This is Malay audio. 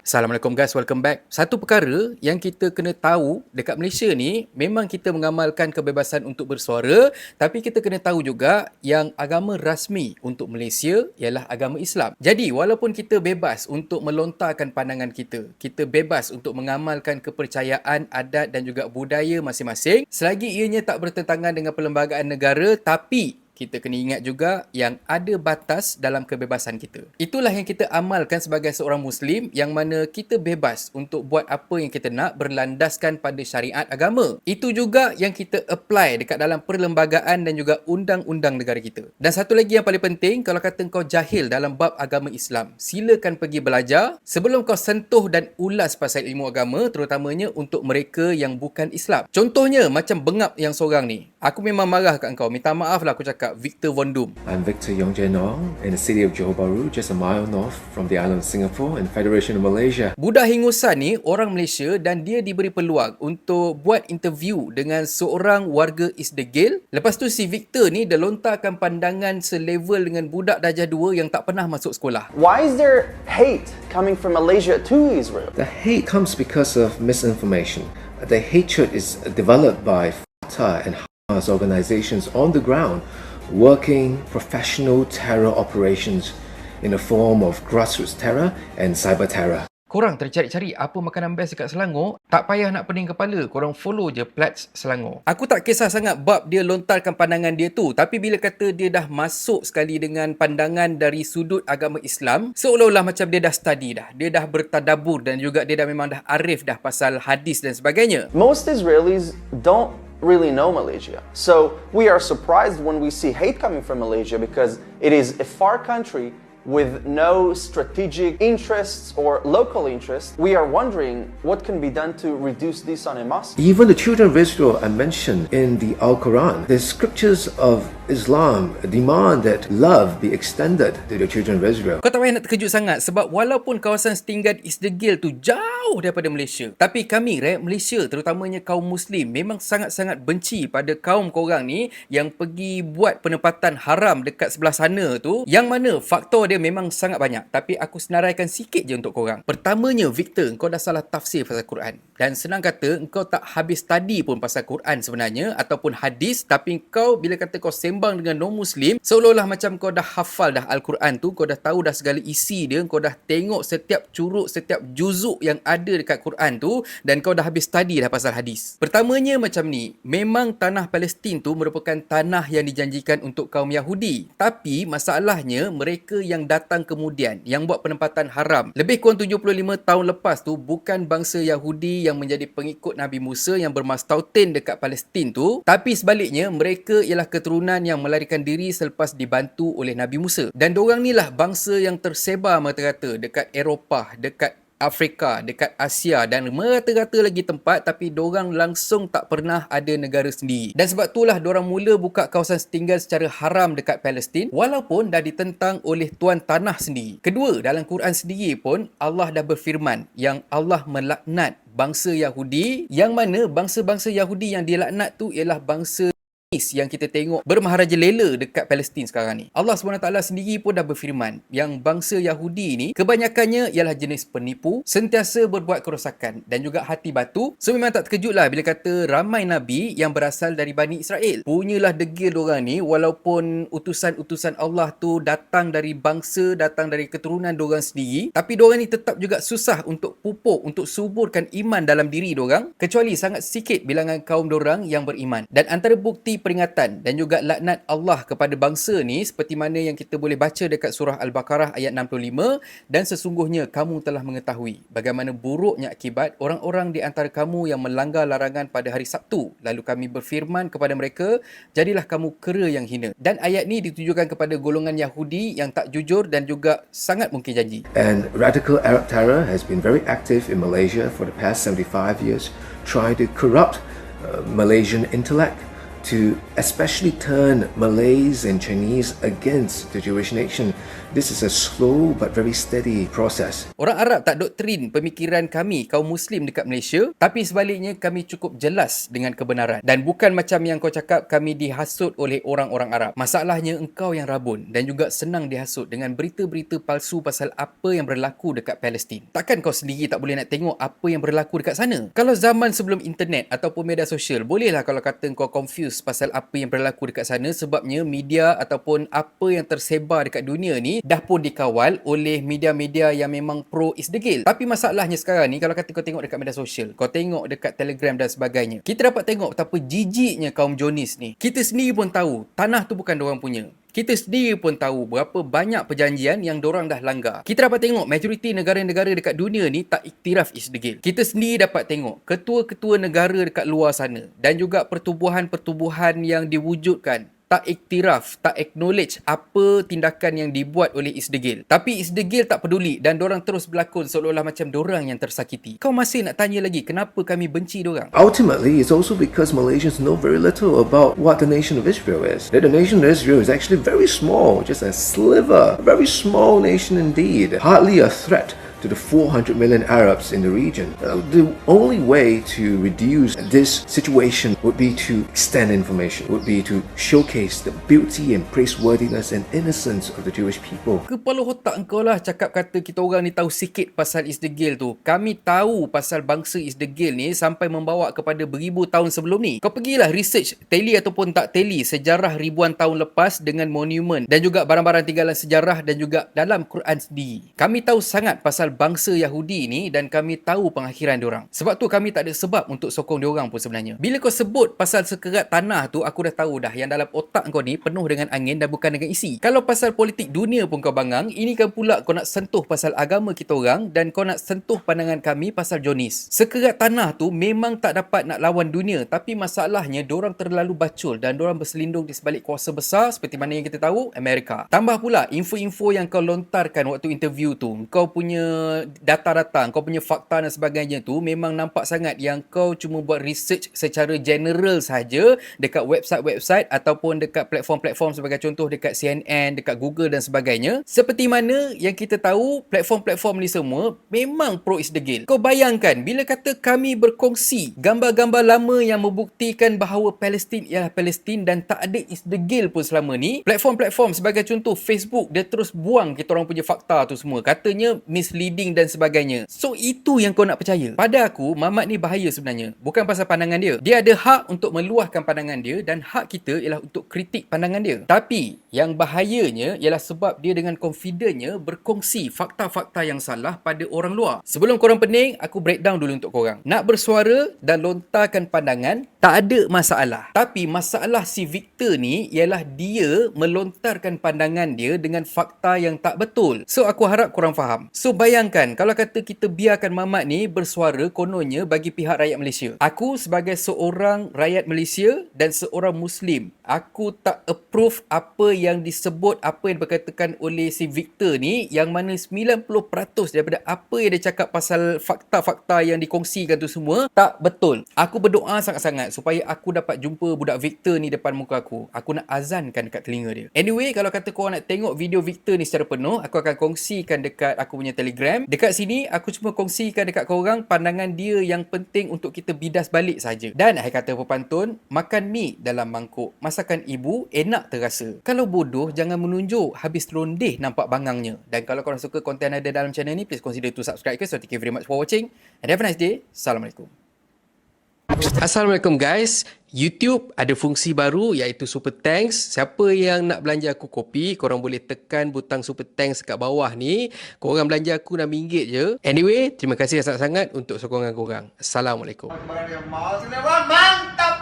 Assalamualaikum guys, welcome back. Satu perkara yang kita kena tahu dekat Malaysia ni, memang kita mengamalkan kebebasan untuk bersuara, tapi kita kena tahu juga yang agama rasmi untuk Malaysia ialah agama Islam. Jadi, walaupun kita bebas untuk melontarkan pandangan kita bebas untuk mengamalkan kepercayaan, adat dan juga budaya masing-masing, selagi ianya tak bertentangan dengan perlembagaan negara, tapi kita kena ingat juga yang ada batas dalam kebebasan kita. Itulah yang kita amalkan sebagai seorang Muslim, yang mana kita bebas untuk buat apa yang kita nak berlandaskan pada syariat agama. Itu juga yang kita apply dekat dalam perlembagaan dan juga undang-undang negara kita. Dan satu lagi yang paling penting, kalau kata kau jahil dalam bab agama Islam, silakan pergi belajar sebelum kau sentuh dan ulas pasal ilmu agama, terutamanya untuk mereka yang bukan Islam. Contohnya macam bengap yang seorang ni. Aku memang marah kat kau. Minta maaf lah aku cakap, Victor Von Doom. I'm Victor Yongjae-Nong in the city of Johor Bahru, just a mile north from the island of Singapore and Federation of Malaysia. Budak hingusan ni orang Malaysia dan dia diberi peluang untuk buat interview dengan seorang warga Isdegil. Lepas tu si Victor ni dia lontarkan pandangan selevel dengan budak darjah 2 yang tak pernah masuk sekolah. Why is there hate coming from Malaysia to Israel? The hate comes because of misinformation. The hatred is developed by Fatah and Hamas organizations on the ground, working professional terror operations in the form of grassroots terror and cyber terror. Korang tercari-cari apa makanan best dekat Selangor, tak payah nak pening kepala, korang follow je Plats Selangor. Aku tak kisah sangat bab dia lontarkan pandangan dia tu, tapi bila kata dia dah masuk sekali dengan pandangan dari sudut agama Islam, seolah-olah macam dia dah study dah, dia dah bertadabur dan juga dia dah memang dah arif dah pasal hadis dan sebagainya. Most Israelis don't really know Malaysia. So we are surprised when we see hate coming from Malaysia because it is a far country with no strategic interests or local interests. We are wondering what can be done to reduce this on a mosque. Even the children of Israel are mentioned in the Al-Quran. The scriptures of Islam demand that love be extended to the children of Israel. Kau tak payah nak terkejut sangat sebab walaupun kawasan setinggan Isdegil tu jauh daripada Malaysia, tapi kami rakyat Malaysia, terutamanya kaum Muslim, memang sangat-sangat benci pada kaum korang ni yang pergi buat penempatan haram dekat sebelah sana tu, yang mana faktor dia memang sangat banyak, tapi aku senaraikan sikit je untuk korang. Pertamanya, Victor, kau dah salah tafsir pasal Quran. Dan senang kata, kau tak habis study pun pasal Quran sebenarnya, ataupun hadis, tapi kau bila kata kau sembang dengan non-Muslim, seolah-olah macam kau dah hafal dah Al-Quran tu, kau dah tahu dah segala isi dia, kau dah tengok setiap curuk, setiap juzuk yang ada dekat Quran tu, dan kau dah habis study dah pasal hadis. Pertamanya macam ni, memang tanah Palestin tu merupakan tanah yang dijanjikan untuk kaum Yahudi. Tapi masalahnya, mereka yang datang kemudian, yang buat penempatan haram lebih kurang 75 tahun lepas tu, bukan bangsa Yahudi yang menjadi pengikut Nabi Musa yang bermastautin dekat Palestin tu, tapi sebaliknya mereka ialah keturunan yang melarikan diri selepas dibantu oleh Nabi Musa. Dan dorang ni lah bangsa yang tersebar merata-rata dekat Eropah, dekat Afrika, dekat Asia dan merata-rata lagi tempat, tapi dorang langsung tak pernah ada negara sendiri. Dan sebab itulah dorang mula buka kawasan setinggan secara haram dekat Palestin, walaupun dah ditentang oleh tuan tanah sendiri. Kedua, dalam Quran sendiri pun Allah dah berfirman yang Allah melaknat bangsa Yahudi, yang mana bangsa-bangsa Yahudi yang dilaknat tu ialah bangsa yang kita tengok bermaharajalela dekat Palestin sekarang ni. Allah SWT sendiri pun dah berfirman yang bangsa Yahudi ni kebanyakannya ialah jenis penipu, sentiasa berbuat kerosakan dan juga hati batu. So memang tak terkejutlah bila kata ramai Nabi yang berasal dari Bani Israel. Punyalah degil dorang ni, walaupun utusan-utusan Allah tu datang dari bangsa, datang dari keturunan dorang sendiri, tapi dorang ni tetap juga susah untuk pupuk, untuk suburkan iman dalam diri dorang, kecuali sangat sikit bilangan kaum dorang yang beriman. Dan antara bukti peringatan dan juga laknat Allah kepada bangsa ni seperti mana yang kita boleh baca dekat surah Al-Baqarah ayat 65, dan sesungguhnya kamu telah mengetahui bagaimana buruknya akibat orang-orang di antara kamu yang melanggar larangan pada hari Sabtu, lalu kami berfirman kepada mereka, jadilah kamu kera yang hina. Dan ayat ni ditujukan kepada golongan Yahudi yang tak jujur dan juga sangat mungkin janji. And radical Arab terror has been very active in Malaysia for the past 75 years, trying to corrupt Malaysian intellect, to especially turn Malays and Chinese against the Jewish nation, This is a slow but very steady process. Orang Arab tak doktrin pemikiran kami kaum Muslim dekat Malaysia, tapi sebaliknya kami cukup jelas dengan kebenaran. Dan bukan macam yang kau cakap kami dihasut oleh orang-orang Arab. Masalahnya engkau yang rabun dan juga senang dihasut dengan berita-berita palsu pasal apa yang berlaku dekat Palestin. Takkan kau sendiri tak boleh nak tengok apa yang berlaku dekat sana? Kalau zaman sebelum internet ataupun media sosial, bolehlah kalau kata kau confused pasal apa yang berlaku dekat sana, sebabnya media ataupun apa yang tersebar dekat dunia ni dah pun dikawal oleh media-media yang memang pro Isdegil. Tapi masalahnya sekarang ni, kalau kata kau tengok dekat media sosial, kau tengok dekat Telegram dan sebagainya, kita dapat tengok betapa jijiknya kaum Zionis ni. Kita sendiri pun tahu tanah tu bukan dorang punya. Kita sendiri pun tahu berapa banyak perjanjian yang dorang dah langgar. Kita dapat tengok majoriti negara-negara dekat dunia ni tak iktiraf Isdegil. Kita sendiri dapat tengok ketua-ketua negara dekat luar sana dan juga pertubuhan-pertubuhan yang diwujudkan tak iktiraf, tak acknowledge apa tindakan yang dibuat oleh Isdegil. Tapi Isdegil tak peduli dan dorang terus berlakon seolah-olah macam dorang yang tersakiti. Kau masih nak tanya lagi kenapa kami benci dorang? Ultimately, it's also because Malaysians know very little about what the nation of Israel is. That the nation of Israel is actually very small, just a sliver, a very small nation indeed, hardly a threat to the 400 million Arabs in the region. The only way to reduce this situation would be to extend information, would be to showcase the beauty and praiseworthiness and innocence of the Jewish people. Kepala otak engkau lah cakap kata kita orang ni tahu sikit pasal Isdegil tu. Kami tahu pasal bangsa Isdegil ni sampai membawa kepada beribu tahun sebelum ni. Kau pergilah research teli ataupun tak teli sejarah ribuan tahun lepas dengan monumen dan juga barang-barang tinggalan sejarah dan juga dalam Quran sendiri. Kami tahu sangat pasal bangsa Yahudi ni dan kami tahu pengakhiran diorang. Sebab tu kami tak ada sebab untuk sokong diorang pun sebenarnya. Bila kau sebut pasal sekerat tanah tu, aku dah tahu dah yang dalam otak kau ni penuh dengan angin dan bukan dengan isi. Kalau pasal politik dunia pun kau bangang, ini kan pula kau nak sentuh pasal agama kita orang dan kau nak sentuh pandangan kami pasal Zionis. Sekerat tanah tu memang tak dapat nak lawan dunia, tapi masalahnya diorang terlalu bacul dan diorang berselindung di sebalik kuasa besar seperti mana yang kita tahu, Amerika. Tambah pula info-info yang kau lontarkan waktu interview tu, kau punya data-data, kau punya fakta dan sebagainya tu memang nampak sangat yang kau cuma buat research secara general saja dekat website-website ataupun dekat platform-platform sebagai contoh dekat CNN, dekat Google dan sebagainya. Seperti mana yang kita tahu platform-platform ni semua memang pro Isdegil. Kau bayangkan bila kata kami berkongsi gambar-gambar lama yang membuktikan bahawa Palestin ialah Palestin dan tak ada Isdegil pun selama ni, platform-platform sebagai contoh Facebook dia terus buang kita orang punya fakta tu semua. Katanya misleading dan sebagainya. So itu yang kau nak percaya. Pada aku, Mamat ni bahaya sebenarnya. Bukan pasal pandangan dia. Dia ada hak untuk meluahkan pandangan dia dan hak kita ialah untuk kritik pandangan dia. Tapi yang bahayanya ialah sebab dia dengan confidentnya berkongsi fakta-fakta yang salah pada orang luar. Sebelum korang pening, aku breakdown dulu untuk korang. Nak bersuara dan lontarkan pandangan tak ada masalah. Tapi masalah si Victor ni ialah dia melontarkan pandangan dia dengan fakta yang tak betul. So aku harap korang faham. So bayangkan kalau kata kita biarkan Mamat ni bersuara kononnya bagi pihak rakyat Malaysia. Aku sebagai seorang rakyat Malaysia dan seorang Muslim, aku tak approve apa yang disebut, apa yang berkatakan oleh si Victor ni, yang mana 90% daripada apa yang dia cakap pasal fakta-fakta yang dikongsikan tu semua tak betul. Aku berdoa sangat-sangat supaya aku dapat jumpa budak Victor ni depan muka aku. Aku nak azankan dekat telinga dia. Anyway, kalau kata korang nak tengok video Victor ni secara penuh, aku akan kongsikan dekat aku punya Telegram. Dekat sini aku cuma kongsikan dekat korang pandangan dia yang penting untuk kita bidas balik saja. Dan akhir kata pepantun, makan mi dalam mangkuk masakan ibu enak terasa. Kalau bodoh jangan menunjuk, habis rondeh nampak bangangnya. Dan kalau korang suka konten ada dalam channel ni, please consider to subscribe. So thank you very much for watching and have a nice day. Assalamualaikum. Assalamualaikum guys. YouTube ada fungsi baru iaitu Super Thanks. Siapa yang nak belanja aku kopi, korang boleh tekan butang Super Thanks kat bawah ni. Korang belanja aku RM6 je. Anyway, terima kasih sangat-sangat untuk sokongan korang. Assalamualaikum. Mantap.